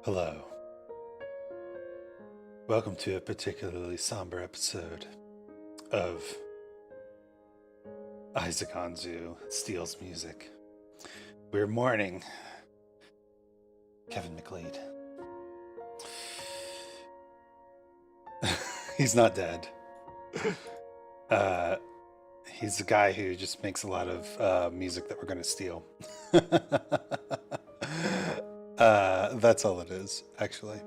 Hello. Welcome to a particularly somber episode of Isaac Anzu Steals Music. We're mourning Kevin MacLeod. He's not dead. He's a guy who just makes a lot of music that we're going to steal. That's all it is, actually.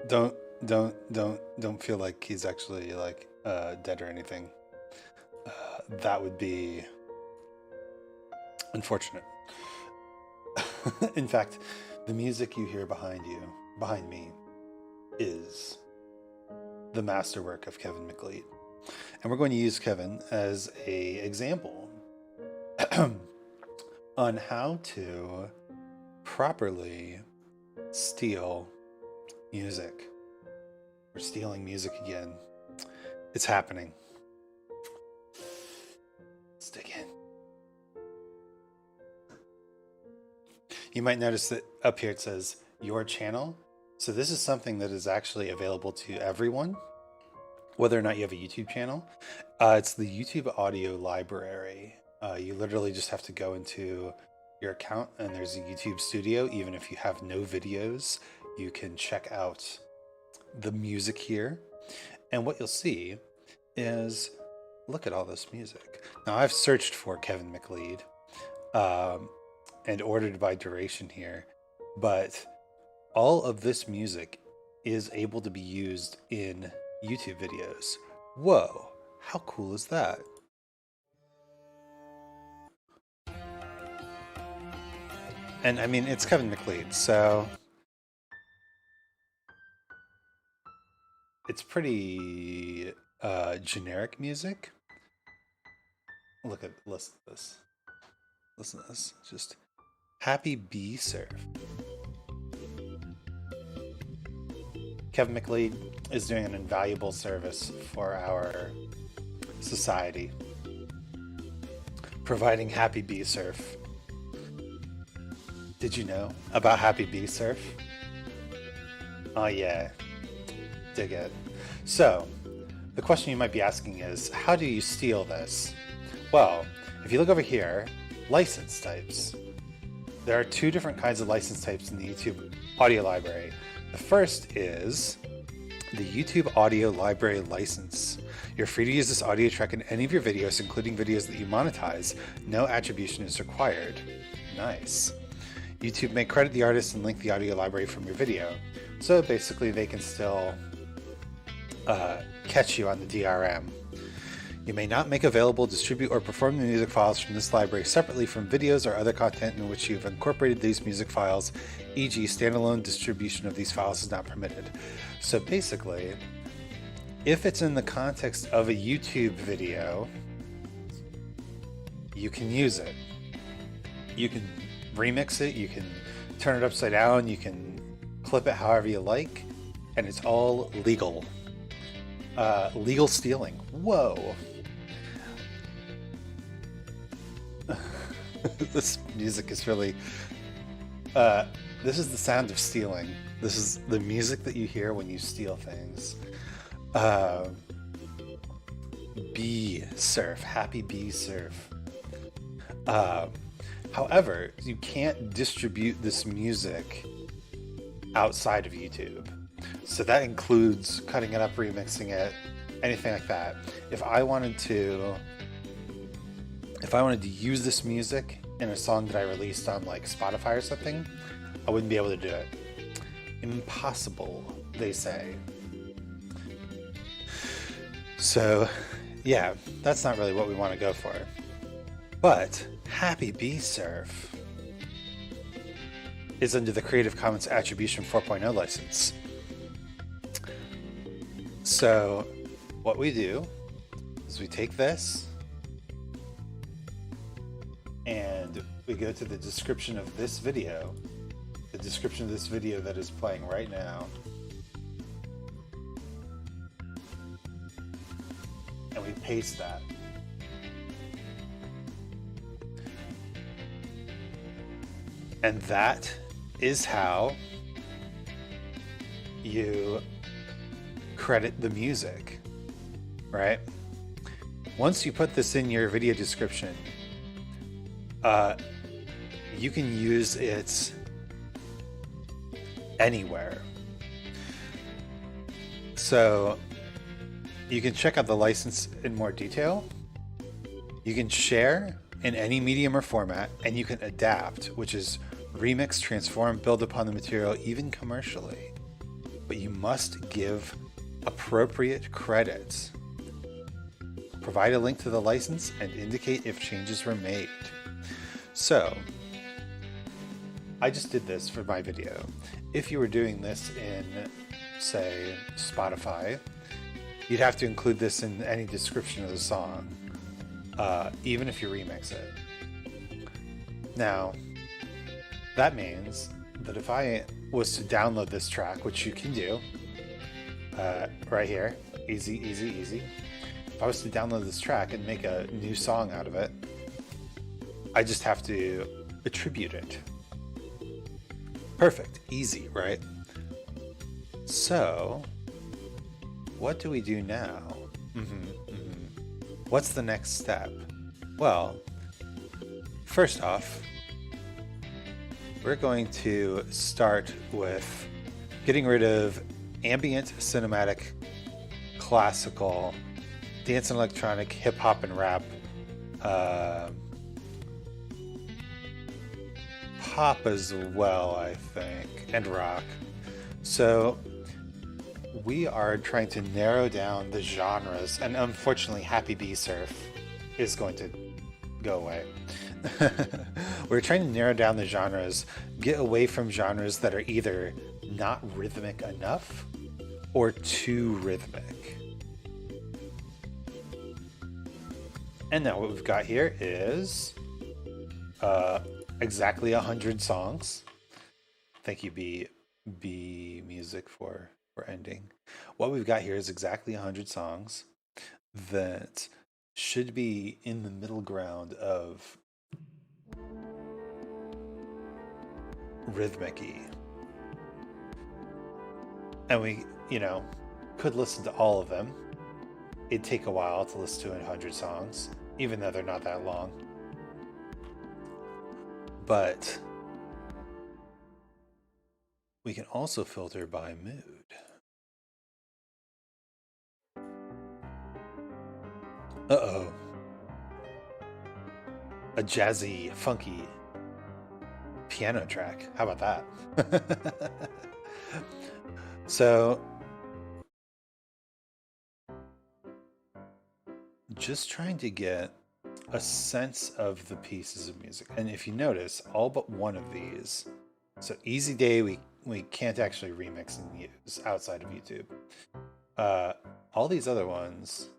Don't feel like he's actually like dead or anything. That would be unfortunate. In fact, the music you hear behind me, is the masterwork of Kevin MacLeod. And we're going to use Kevin as an example on how to properly steal music. We're stealing music again. It's happening. Let's dig in. You might notice that up here it says your channel. So this is something that is actually available to everyone, whether or not you have a YouTube channel. It's the YouTube audio library. You literally just have to go into your account and there's a YouTube studio. Even if you have no videos, you can check out the music here. And what you'll see is, look at all this music. Now I've searched for Kevin MacLeod and ordered by duration here, but all of this music is able to be used in YouTube videos. Whoa, how cool is that? And I mean, it's Kevin MacLeod, so it's pretty generic music. Listen to this. Listen to this. Just Happy Bee Surf. Kevin MacLeod is doing an invaluable service for our society, providing Happy Bee Surf. Did you know about Happy Bee Surf? Oh yeah, dig it. So, the question you might be asking is, how do you steal this? Well, if you look over here, license types. There are two different kinds of license types in the YouTube audio library. The first is the YouTube Audio Library license. You're free to use this audio track in any of your videos, including videos that you monetize. No attribution is required. Nice. YouTube may credit the artist and link the audio library from your video. So basically they can still catch you on the DRM. You may not make available, distribute, or perform the music files from this library separately from videos or other content in which you've incorporated these music files, e.g. standalone distribution of these files is not permitted. So basically, if it's in the context of a YouTube video, you can use it. You can remix it, you can turn it upside down, you can clip it however you like, and it's all legal. Legal stealing. Whoa. This music is really this is the sound of stealing. This is the music that you hear when you steal things. Bee surf, Happy Bee Surf. However, you can't distribute this music outside of YouTube. So that includes cutting it up, remixing it, anything like that. If I wanted to use this music in a song that I released on like Spotify or something, I wouldn't be able to do it. Impossible, they say. So yeah, that's not really what we want to go for. But Happy Bee Surf is under the Creative Commons Attribution 4.0 license. So what we do is we take this and we go to the description of this video, the description of this video that is playing right now, and we paste that. And that is how you credit the music, right? Once you put this in your video description, you can use it anywhere. So you can check out the license in more detail. You can share in any medium or format, and you can adapt, which is remix, transform, build upon the material, even commercially. But you must give appropriate credits. Provide a link to the license and indicate if changes were made. So, I just did this for my video. If you were doing this in, say, Spotify, you'd have to include this in any description of the song, even if you remix it. Now, that means that if I was to download this track, which you can do, right here, easy, easy, easy. If I was to download this track and make a new song out of it, I just have to attribute it. Perfect, easy, right? So, what do we do now? What's the next step? Well, first off, we're going to start with getting rid of ambient, cinematic, classical, dance and electronic, hip hop and rap, pop as well, I think, and rock. So we are trying to narrow down the genres, and unfortunately Happy Bee Surf is going to go away. We're trying to narrow down the genres, get away from genres that are either not rhythmic enough or too rhythmic. And now what we've got here is exactly 100 songs. Thank you, B Music, for ending. What we've got here is exactly 100 songs that should be in the middle ground of rhythmic-y. And we, could listen to all of them. It'd take a while to listen to 100 songs, even though they're not that long. But we can also filter by mood. Uh-oh. A jazzy, funky piano track. How about that? So, just trying to get a sense of the pieces of music. And if you notice, all but one of these, so Easy Day we can't actually remix and use outside of YouTube. All these other ones,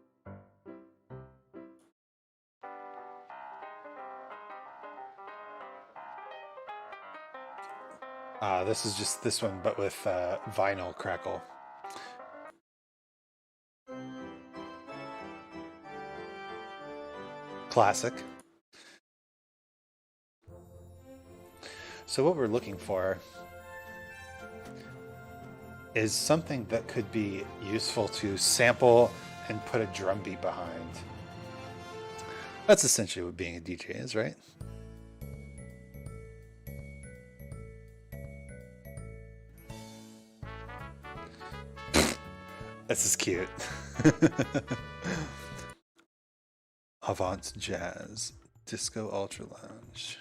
this is just this one, but with vinyl crackle. Classic. So what we're looking for is something that could be useful to sample and put a drum beat behind. That's essentially what being a DJ is, right? This is cute. Avant Jazz, Disco Ultra Lounge.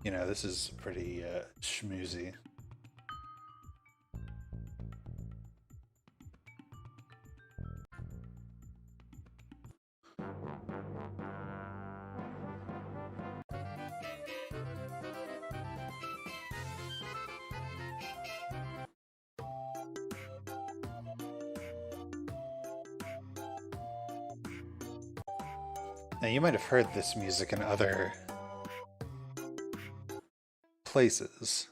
This is pretty schmoozy. Now, you might have heard this music in other places,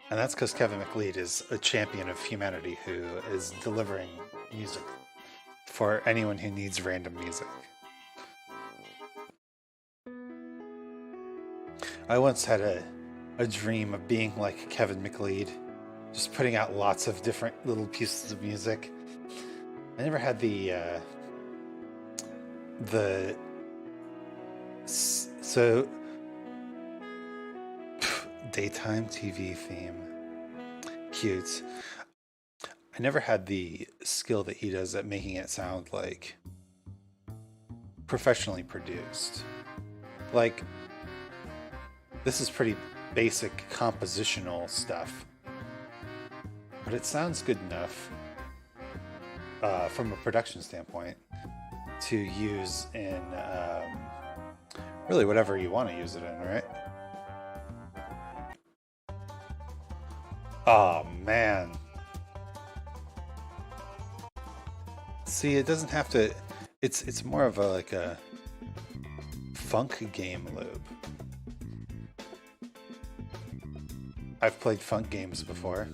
and that's because Kevin MacLeod is a champion of humanity who is delivering music for anyone who needs random music. I once had a a dream of being like Kevin MacLeod, just putting out lots of different little pieces of music. I never had the so daytime TV theme. Cute. I never had the skill that he does at making it sound like professionally produced. Like, this is pretty basic compositional stuff, but it sounds good enough from a production standpoint to use in really whatever you want to use it in, right? Oh man. See, it doesn't have to. It's more of a like a funk game loop. I've played funk games before.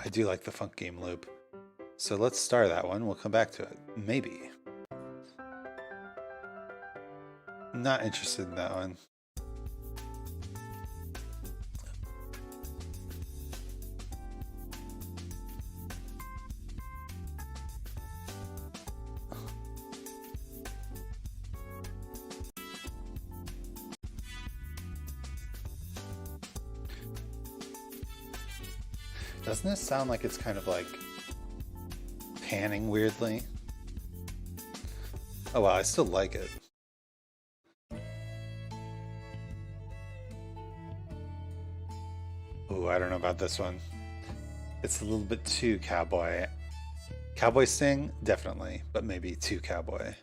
I do like the funk game loop. So let's start that one. We'll come back to it. Maybe. Not interested in that one. Doesn't this sound like it's kind of like panning weirdly? Oh well, I still like it. Ooh, I don't know about this one. It's a little bit too cowboy. Cowboy sting, definitely, but maybe too cowboy.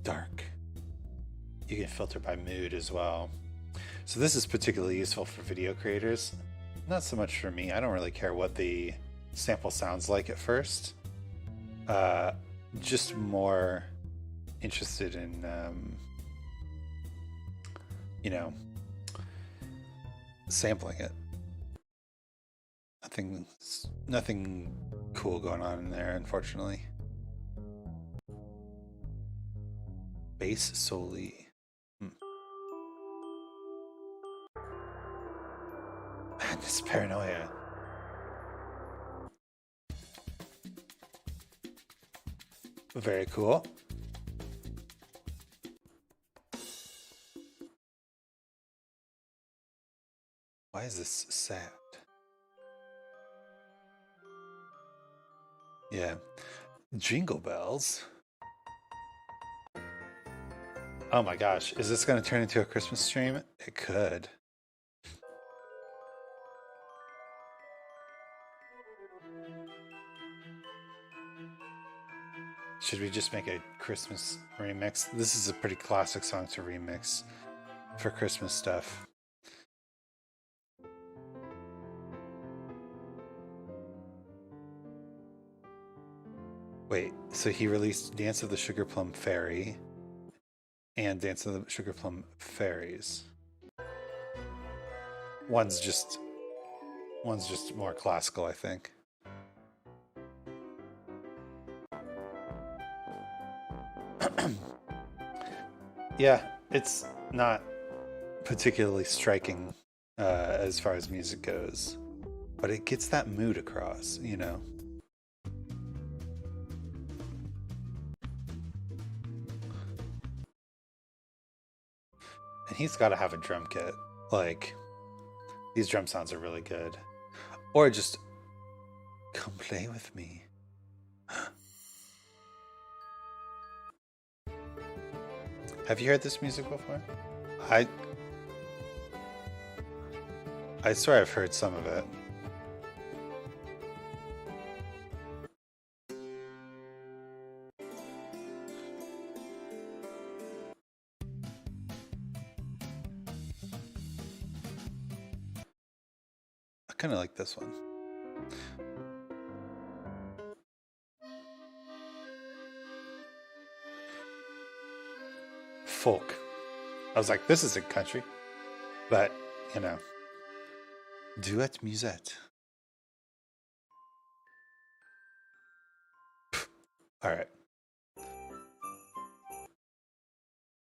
Dark. You can filter by mood as well. So this is particularly useful for video creators. Not so much for me. I don't really care what the sample sounds like at first. Just more interested in, you know, sampling it. Nothing cool going on in there, unfortunately. Bass solely. Madness paranoia. Very cool. Why is this sad? Yeah. Jingle bells. Oh my gosh. Is this going to turn into a Christmas stream? It could. Should we just make a Christmas remix? This is a pretty classic song to remix for Christmas stuff. Wait, so he released Dance of the Sugar Plum Fairy and Dance of the Sugar Plum Fairies. One's just more classical, I think. Yeah, it's not particularly striking as far as music goes, but it gets that mood across, you know? And he's got to have a drum kit. Like, these drum sounds are really good. Or just come play with me. Have you heard this music before? I swear I've heard some of it. I kind of like this one. Folk. I was like, this isn't country, but you know, duet musette. All right.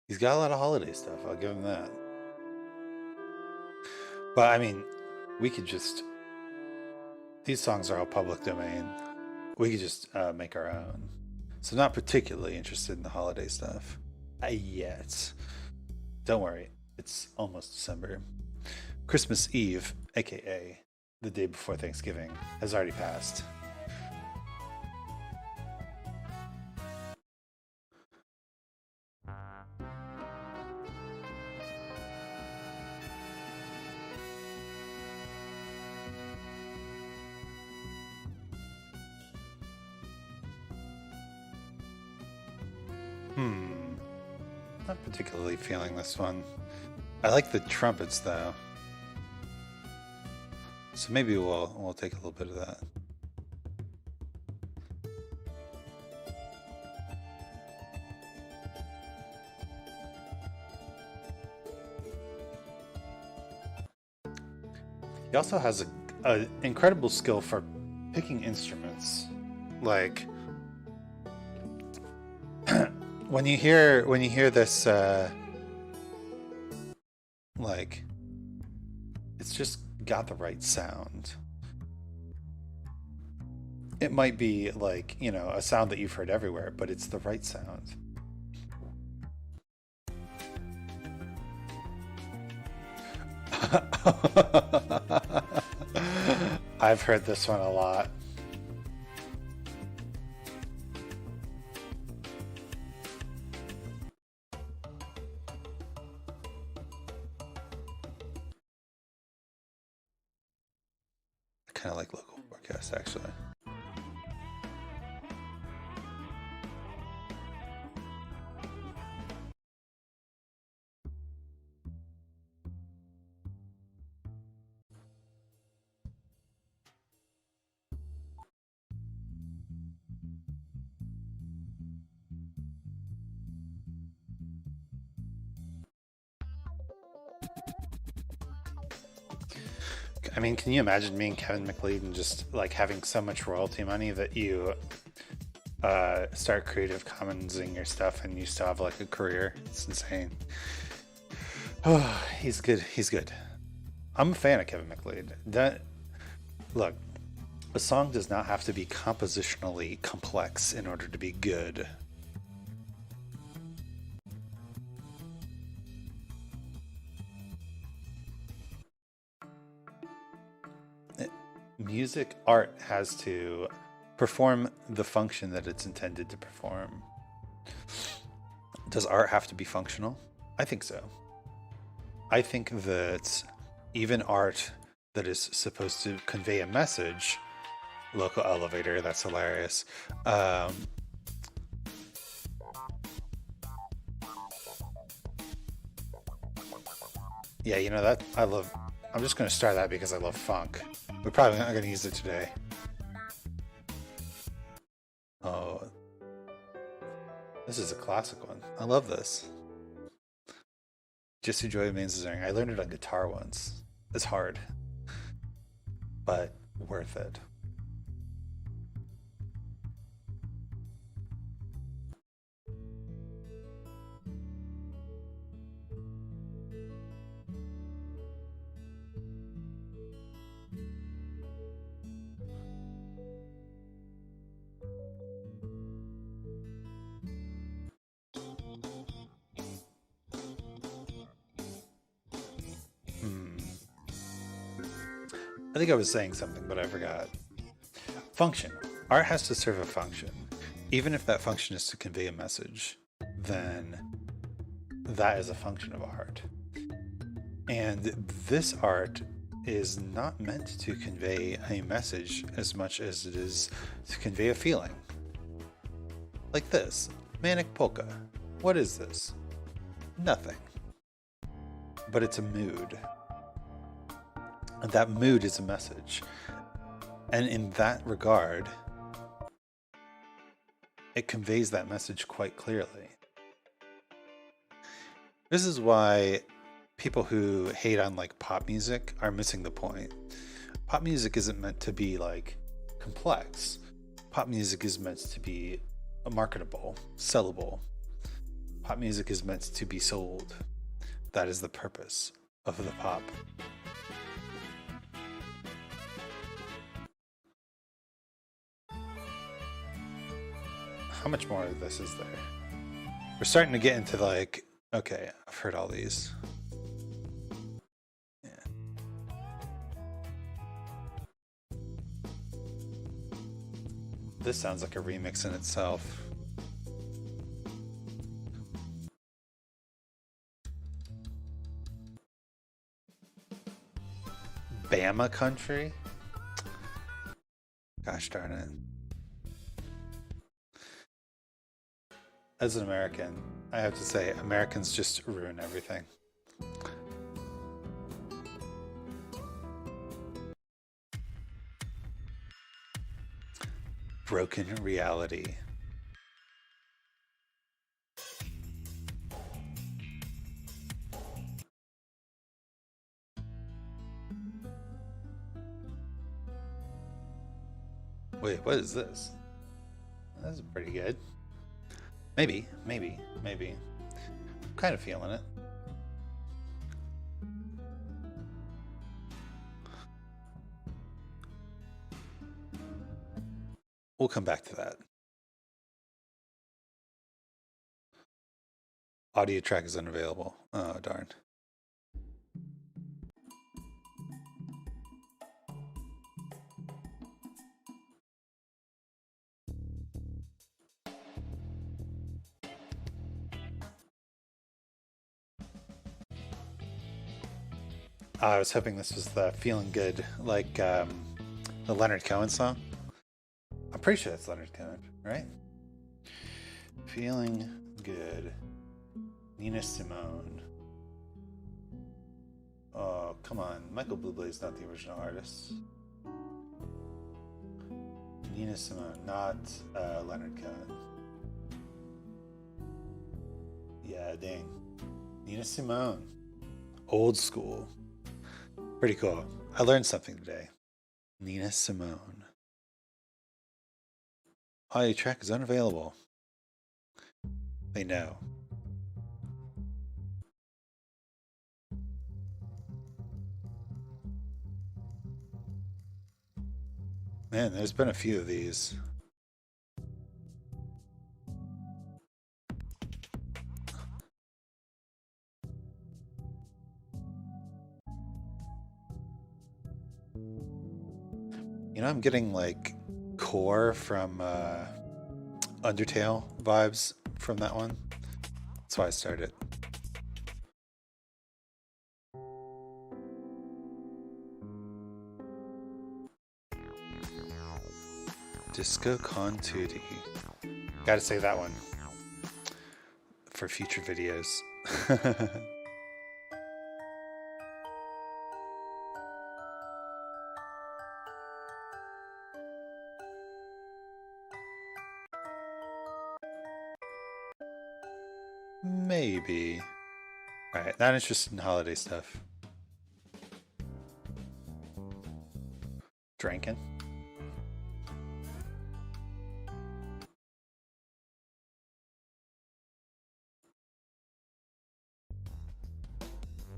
He's got a lot of holiday stuff. I'll give him that. But I mean, we could just. These songs are all public domain. We could just make our own. So not particularly interested in the holiday stuff yet. Don't worry, it's almost December. Christmas Eve, aka the day before Thanksgiving, has already passed. Not particularly feeling this one. I like the trumpets though. So maybe we'll take a little bit of that. He also has an incredible skill for picking instruments. Like when you hear this like it's just got the right sound. It might be like, you know, a sound that you've heard everywhere, but it's the right sound. I've heard this one a lot. I kind of like local broadcasts, actually. I mean, can you imagine me and Kevin MacLeod and just like having so much royalty money that you start Creative Commonsing your stuff and you still have like a career? It's insane. Oh, he's good. He's good. I'm a fan of Kevin MacLeod. Look, a song does not have to be compositionally complex in order to be good. Music art has to perform the function that it's intended to perform. Does art have to be functional? I think so. I think that even art that is supposed to convey a message, local elevator, that's hilarious. Yeah, you know that I'm just going to start that because I love funk. We're probably not going to use it today. Oh, this is a classic one. I love this. Just enjoy amazing. I learned it on guitar once. It's hard, but worth it. I think I was saying something, but I forgot. Function. Art has to serve a function. Even if that function is to convey a message, then that is a function of art. And this art is not meant to convey a message as much as it is to convey a feeling. Like this. Manic polka. What is this? Nothing. But it's a mood. And that mood is a message. And in that regard, it conveys that message quite clearly. This is why people who hate on like pop music are missing the point. Pop music isn't meant to be like complex. Pop music is meant to be marketable, sellable. Pop music is meant to be sold. That is the purpose of the pop. How much more of this is there? We're starting to get into like, okay, I've heard all these. Yeah. This sounds like a remix in itself. Bama country? Gosh darn it. As an American, I have to say, Americans just ruin everything. Broken reality. Wait, what is this? That's pretty good. Maybe. I'm kind of feeling it. We'll come back to that. Audio track is unavailable. Oh, darn. I was hoping this was the Feeling Good, like the Leonard Cohen song. I'm pretty sure that's Leonard Cohen, right? Feeling Good. Nina Simone. Oh, come on. Michael Bublé is not the original artist. Nina Simone, not Leonard Cohen. Yeah, dang. Nina Simone. Old school. Pretty cool. I learned something today. Nina Simone. Audio track is unavailable. They know. Man, there's been a few of these. You know, I'm getting like core from Undertale vibes from that one. That's why I started. Disco Con Tutti. Gotta say that one for future videos. Maybe. Alright, not interested in holiday stuff. Drinking.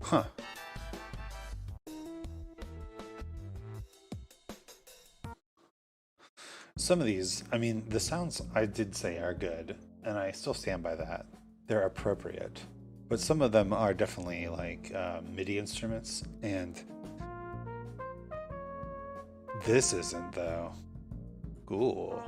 Huh. Some of these, I mean, the sounds I did say are good, and I still stand by that. They're appropriate. But some of them are definitely like MIDI instruments, and this isn't, though. Cool.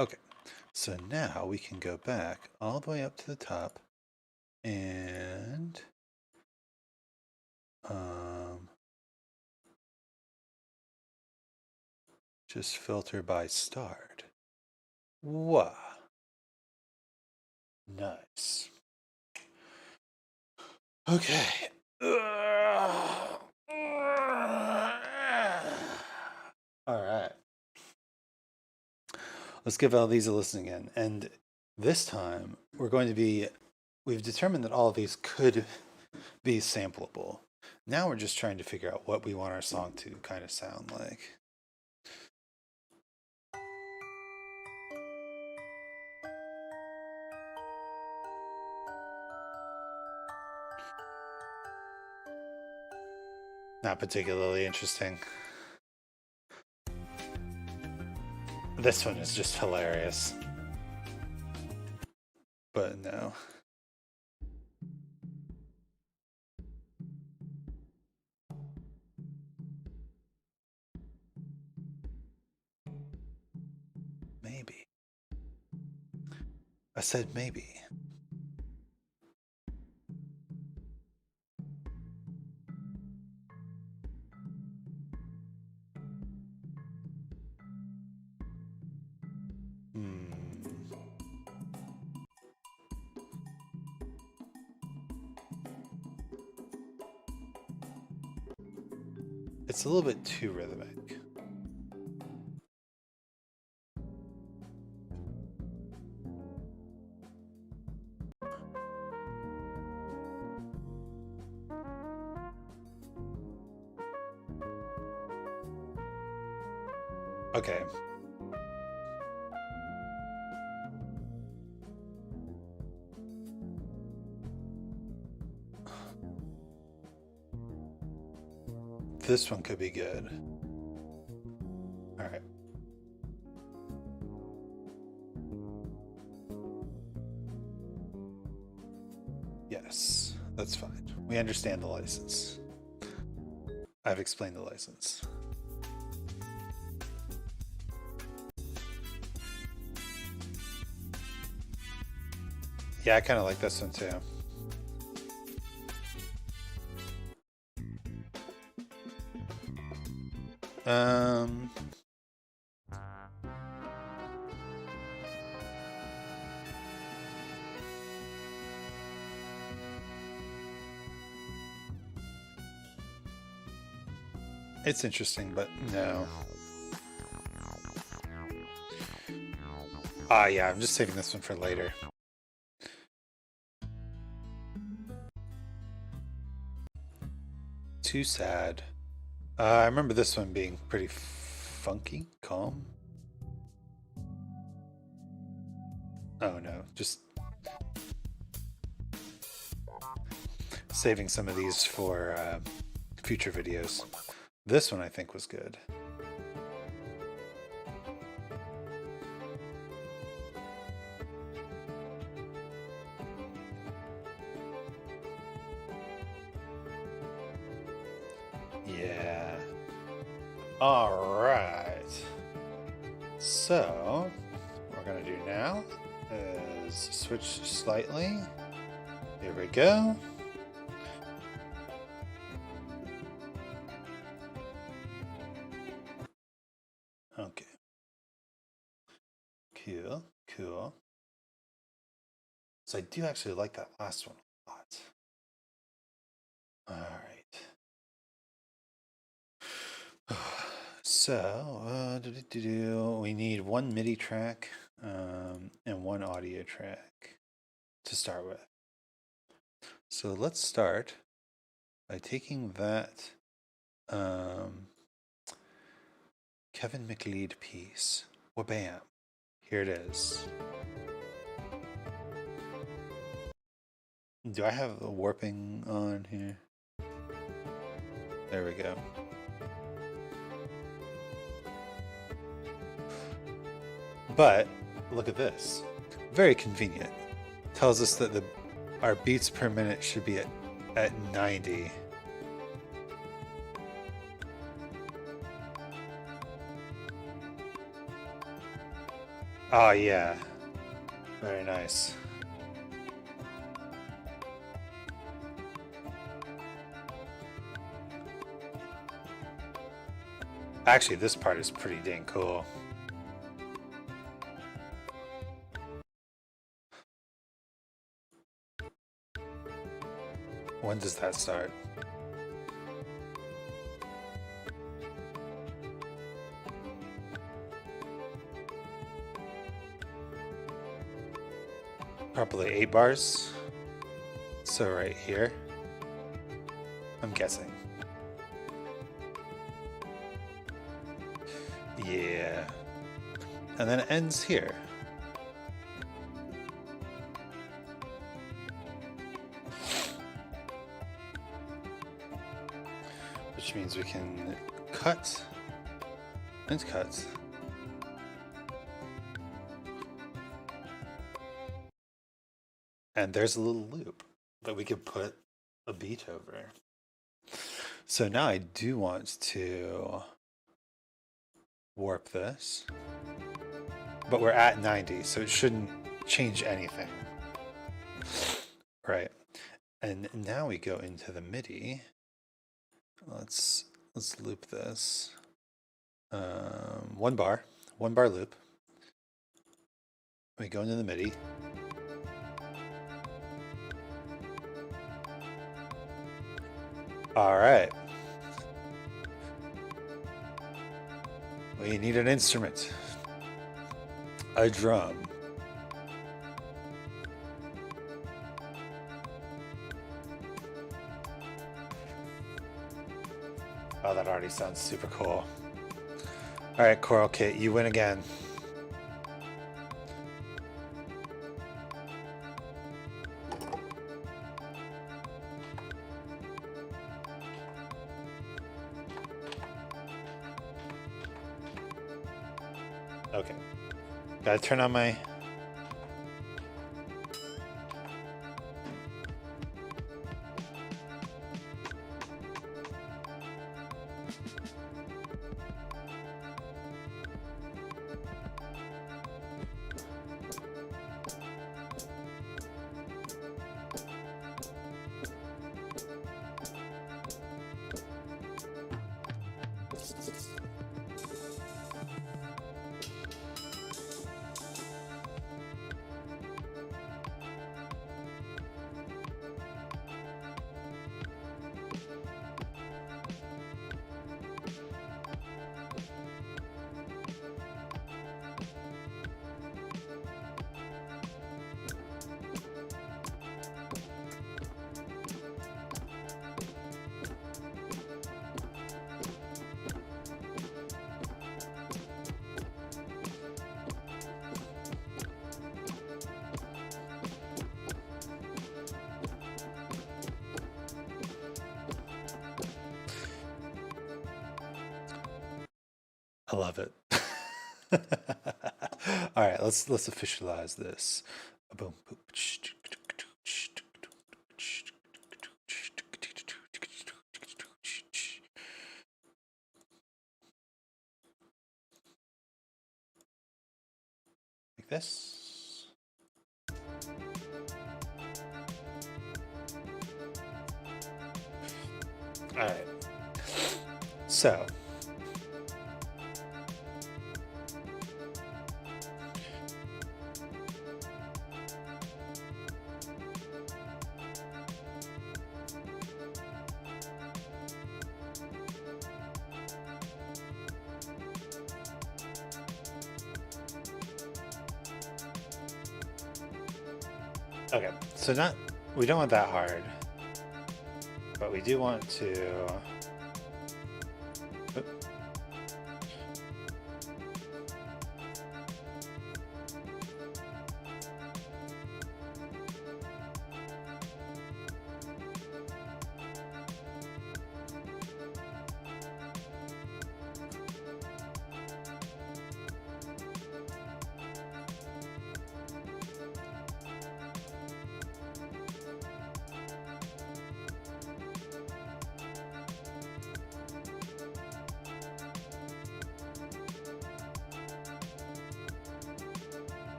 Okay, so now we can go back all the way up to the top and just filter by start. Wow. Nice. Okay. All right. Let's give all these a listen again. And this time we've determined that all of these could be sampleable. Now we're just trying to figure out what we want our song to kind of sound like. Not particularly interesting. This one is just hilarious. But no. Maybe. I said maybe. It's a little bit too rhythmic. Okay. This one could be good. All right. Yes, that's fine. We understand the license. I've explained the license. Yeah, I kind of like this one too. It's interesting, but no. Yeah, I'm just saving this one for later. Too sad. I remember this one being pretty funky, calm. Oh no, just saving some of these for future videos. This one I think was good. Yeah. All right. So, what we're going to do now is switch slightly. Here we go. Okay. Cool, cool. So I do actually like that last one a lot. All right. So, we need one MIDI track and one audio track to start with. So let's start by taking that Kevin MacLeod piece. Wha-bam. Here it is. Do I have the warping on here? There we go. But look at this. Very convenient. Tells us that our beats per minute should be at 90. Oh yeah. Very nice. Actually, this part is pretty dang cool. When does that start? Probably 8 bars. So right here. I'm guessing. Yeah. And then it ends here. Which means we can cut and cut. And there's a little loop that we could put a beat over. So now I do want to warp this, but we're at 90, so it shouldn't change anything. Right. And now we go into the MIDI. Let's loop this. 1 bar loop. We go into the MIDI. All right. We need an instrument. A drum. Oh, that already sounds super cool. All right, Coral Kit, you win again. Okay. Gotta turn on my... I love it. All right, let's officialize this. Boom, boom. Like this. All right. So. Okay, so we don't want that hard, but we do want to.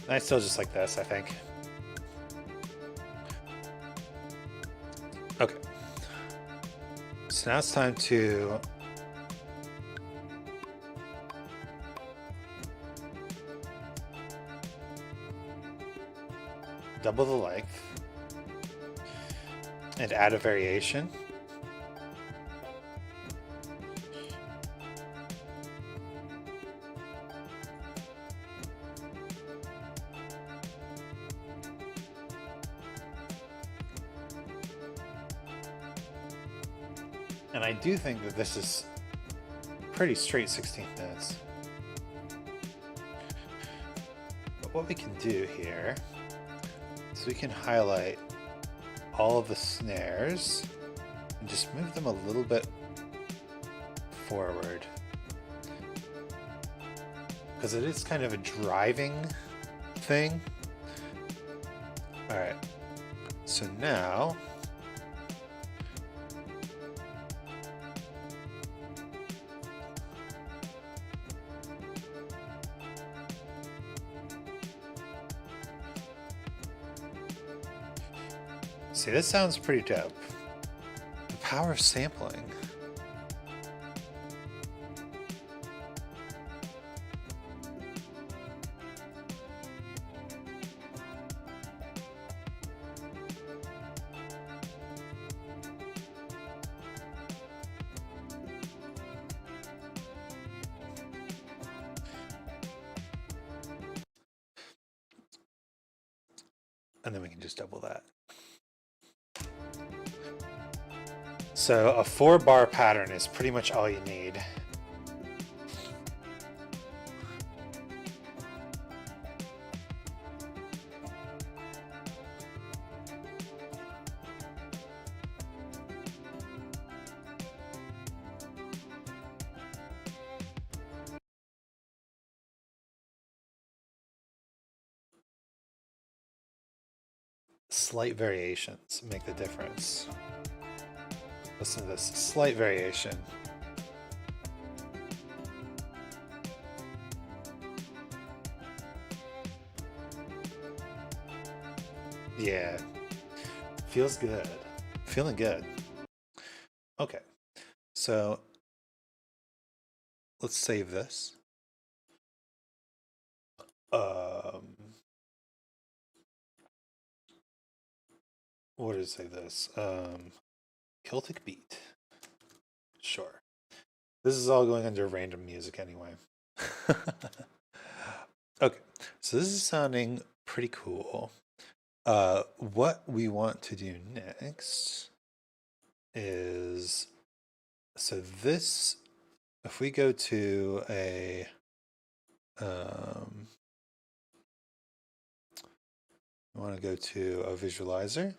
I still just like this, I think. Okay. So now it's time to double the length. and add a variation. And I do think that this is pretty straight 16 minutes. But what we can do here is we can highlight all of the snares and just move them a little bit forward. Because it is kind of a driving thing. Alright, so now see, this sounds pretty dope. The power of sampling. And then we can just double that. So a 4-bar pattern is pretty much all you need. Slight variations make the difference. Listen to this, slight variation. Yeah, feels good. Feeling good. Okay, so let's save this. What did it say this? Celtic beat. Sure. This is all going under random music anyway. Okay, so this is sounding pretty cool. What we want to do next is, so this, if we go to a, we want to go to a visualizer.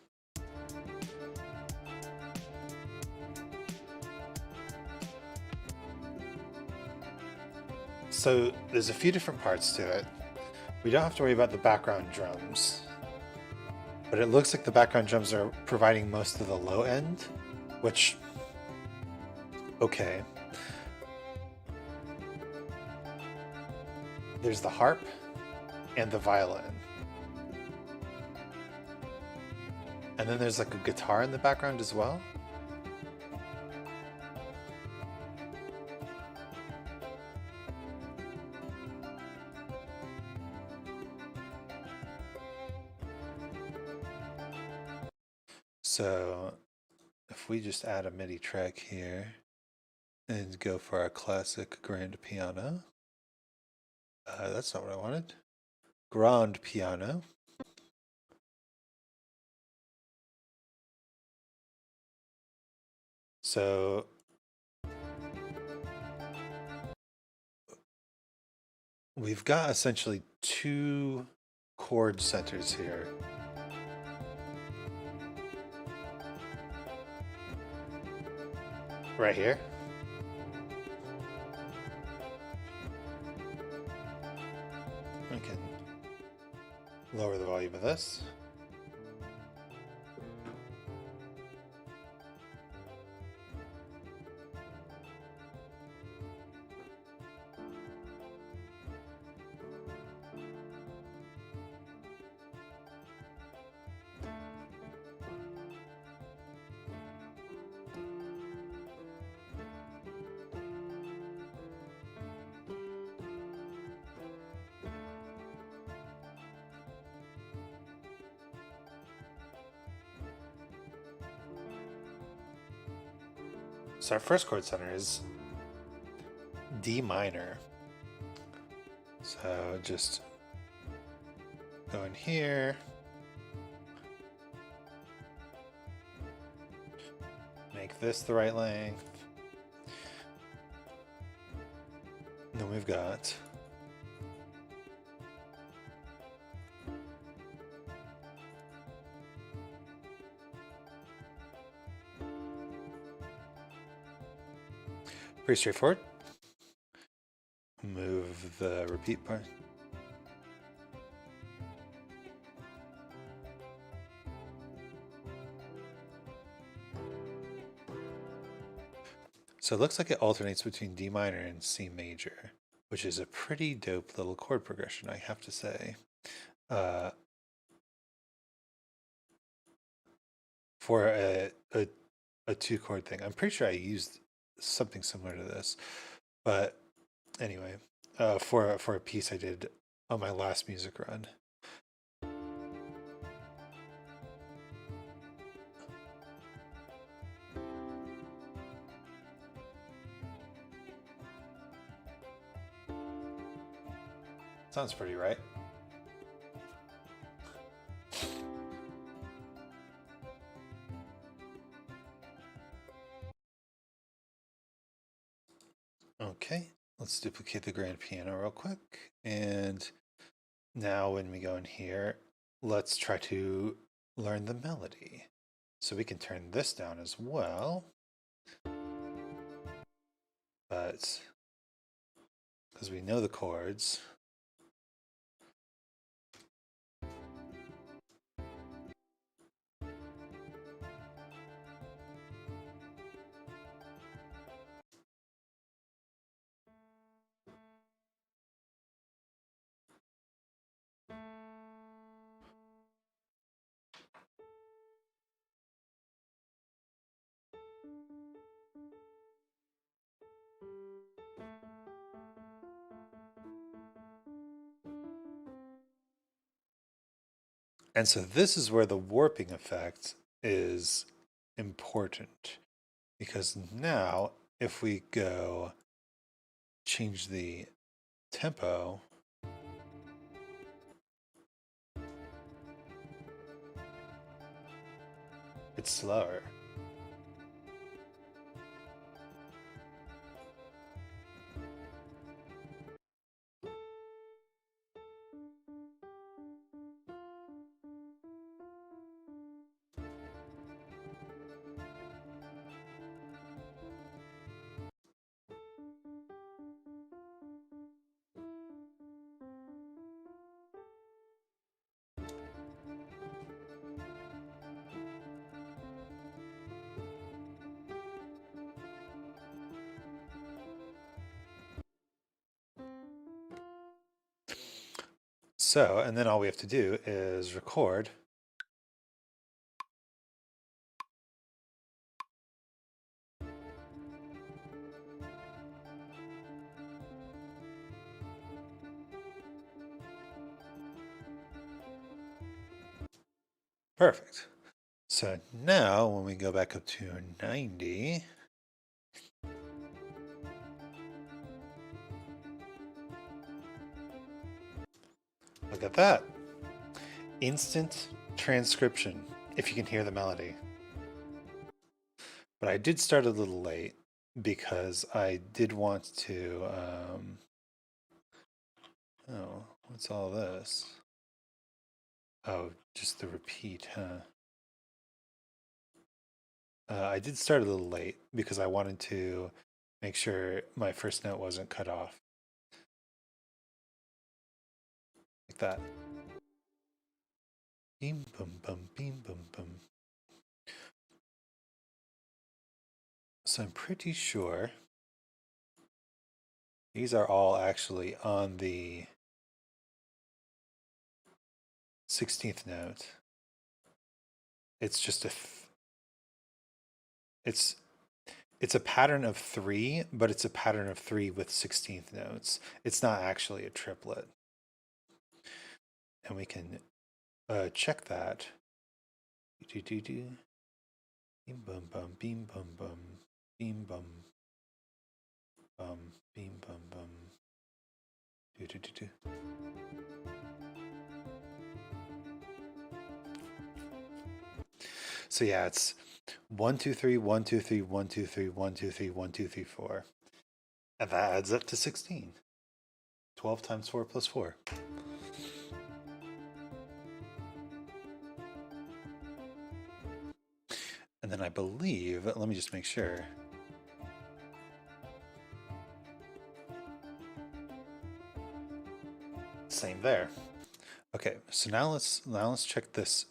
So there's a few different parts to it. We don't have to worry about the background drums, but it looks like the background drums are providing most of the low end, which, okay. There's the harp and the violin. And then there's like a guitar in the background as well. So if we just add a MIDI track here and go for our classic grand piano, that's not what I wanted. Grand piano. So we've got essentially 2 chord centers here. Right here. I can lower the volume of this. So our first chord center is D minor. So just go in here. Make this the right length. And then we've got pretty straightforward. Move the repeat part. So it looks like it alternates between D minor and C major, which is a pretty dope little chord progression, I have to say. For a two chord thing. I'm pretty sure I used something similar to this, but anyway, for a piece I did on my last music run. Sounds pretty right. Okay, let's duplicate the grand piano real quick. And now when we go in here, let's try to learn the melody. So we can turn this down as well. But because we know the chords, and so this is where the warping effect is important, because now if we go change the tempo, it's slower. So, and then all we have to do is record. Perfect. So now when we go back up to 90, look at that. Instant transcription, if you can hear the melody. But I did start a little late because I did want to, oh, what's all this? Oh, just the repeat, huh? I did start a little late because I wanted to make sure my first note wasn't cut off. Like that. Beam, bum, bum, beam, bum, bum. So I'm pretty sure these are all actually on the 16th note. It's just it's a pattern of 3, but it's a pattern of 3 with 16th notes. It's not actually a triplet. And we can check that. Beam bum bum, beam bum bum. Beam bum. Beam bum bum. Do do do do. So yeah, it's 1 2 3 1 2 3 1 2 3 1 2 3 1 2 3 4. And that adds up to 16. 12 times 4 plus 4. And then I believe, let me just make sure. Same there. Okay, so now let's check this.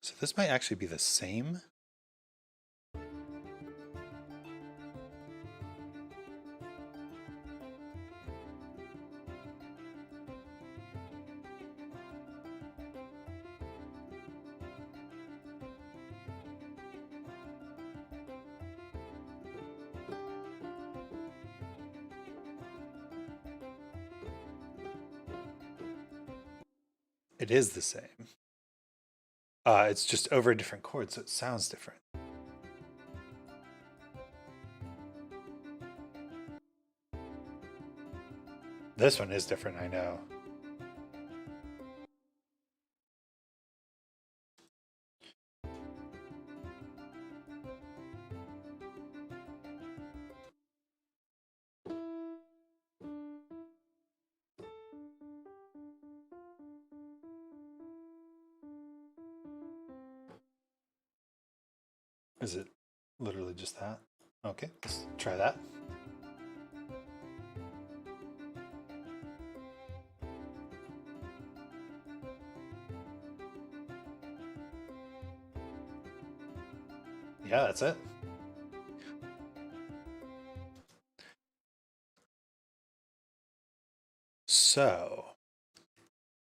So this might actually be the same. It is the same. It's just over a different chord, so it sounds different. This one is different, I know. Is it literally just that? Okay, let's try that. Yeah, that's it. So,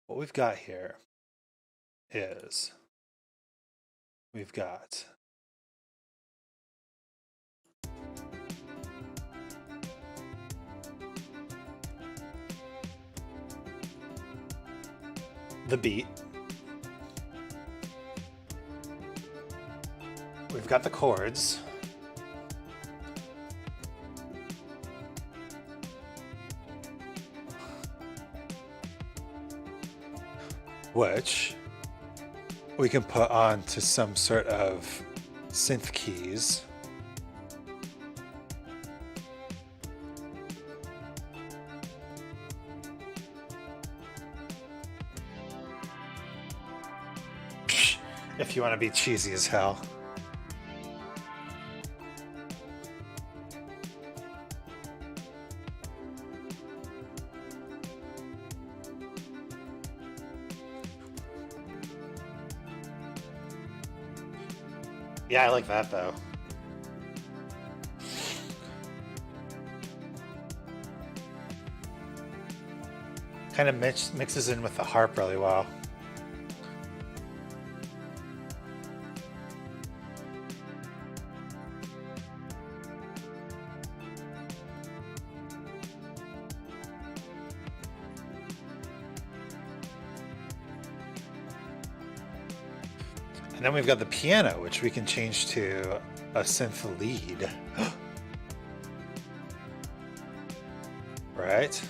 what we've got here is we've got the beat. We've got the chords. Which we can put on to some sort of synth keys. If you want to be cheesy as hell. Yeah, I like that though. Kind of mixes in with the harp really well. And then we've got the piano, which we can change to a synth lead. Right?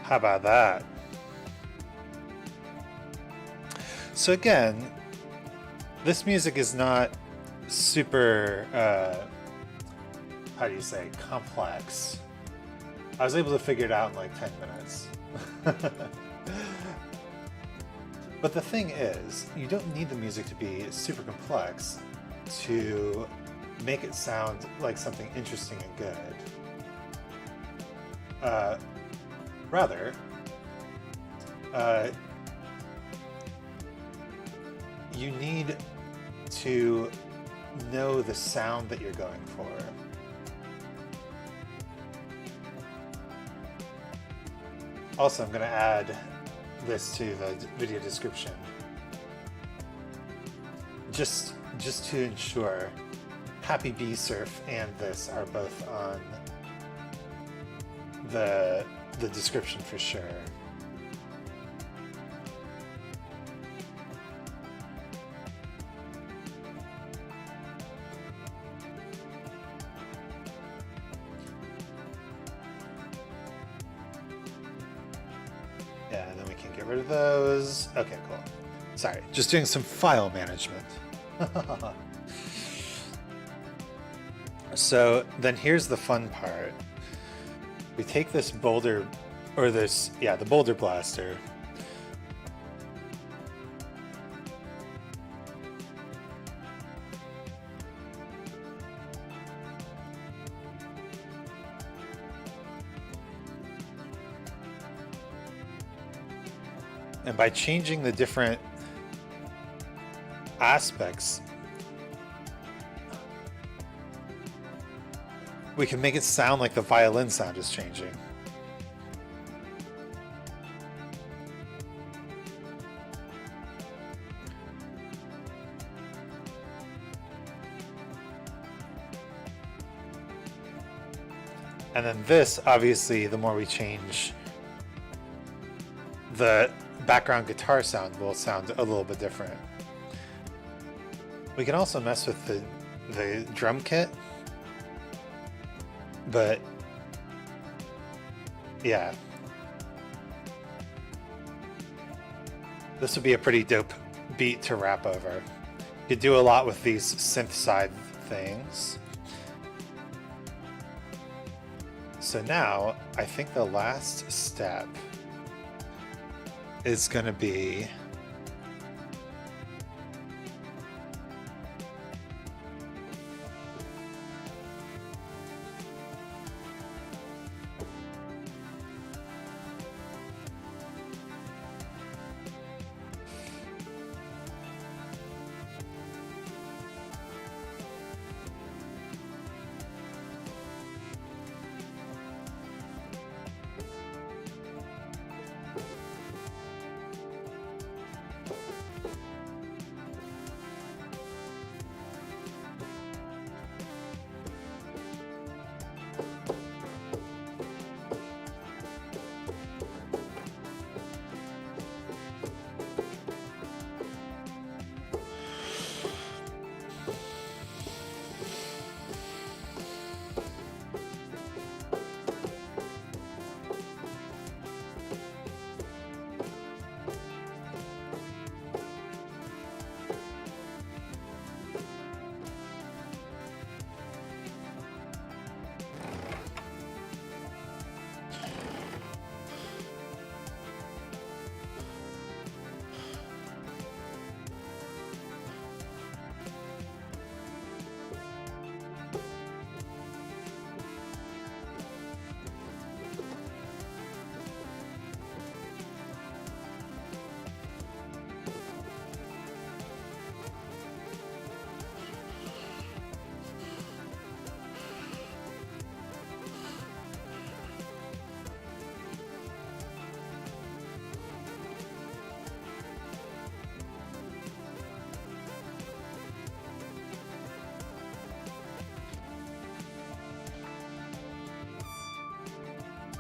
How about that? So again, This music is not super, how do you say, complex. I was able to figure it out in like 10 minutes. But the thing is, you don't need the music to be super complex to make it sound like something interesting and good. Rather, you need to know the sound that you're going for. Also, I'm going to add this to the video description, just to ensure Happy Bee Surf and this are both on the description for sure. Yeah, and then we can get rid of those. Okay, cool. Sorry, just doing some file management. So then here's the fun part. We take this boulder, or this, yeah, the boulder blaster. And by changing the different aspects, we can make it sound like the violin sound is changing. And then this, obviously, the more we change, the background guitar sound will sound a little bit different. We can also mess with the drum kit, but yeah, this would be a pretty dope beat to rap over. You could do a lot with these synth side things. So now I think the last step is going to be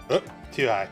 oh, too high.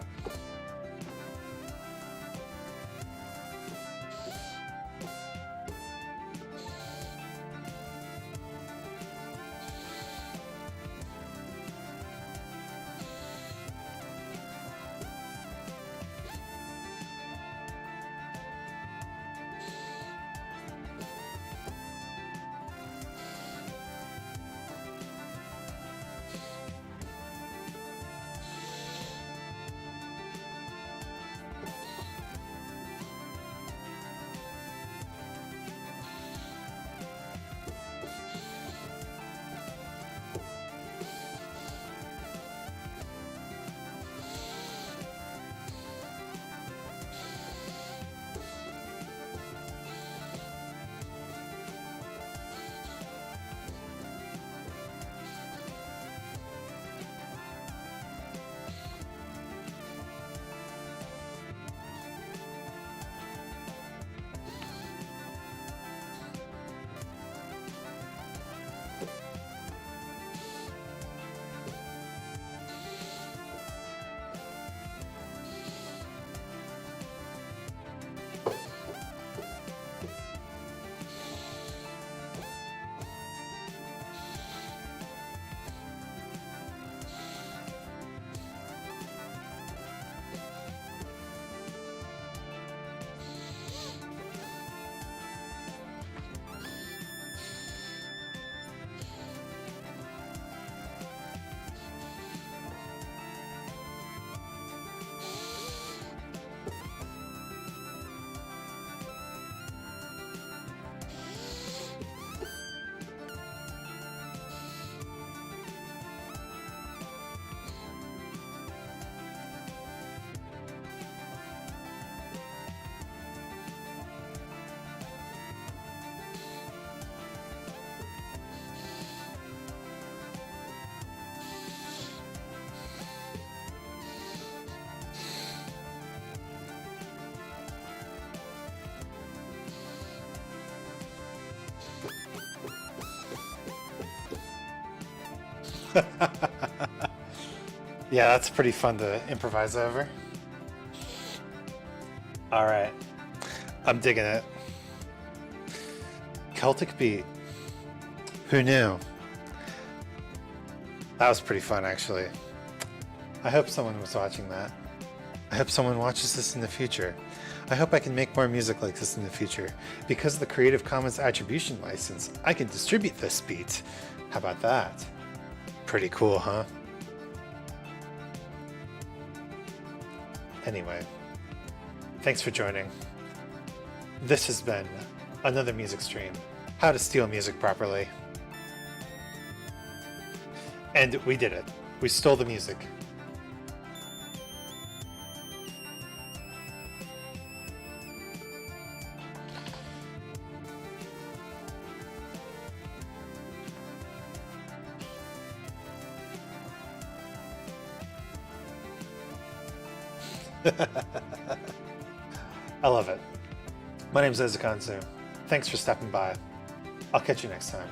Yeah, that's pretty fun to improvise over. All right, I'm digging it. Celtic beat. Who knew? That was pretty fun, actually. I hope someone was watching that. I hope someone watches this in the future. I hope I can make more music like this in the future. Because of the Creative Commons Attribution License, I can distribute this beat. How about that? Pretty cool, huh? Anyway, thanks for joining. This has been another music stream, How to Steal Music Properly. And we did it. We stole the music. I love it. My name's Anzu. Thanks for stopping by. I'll catch you next time.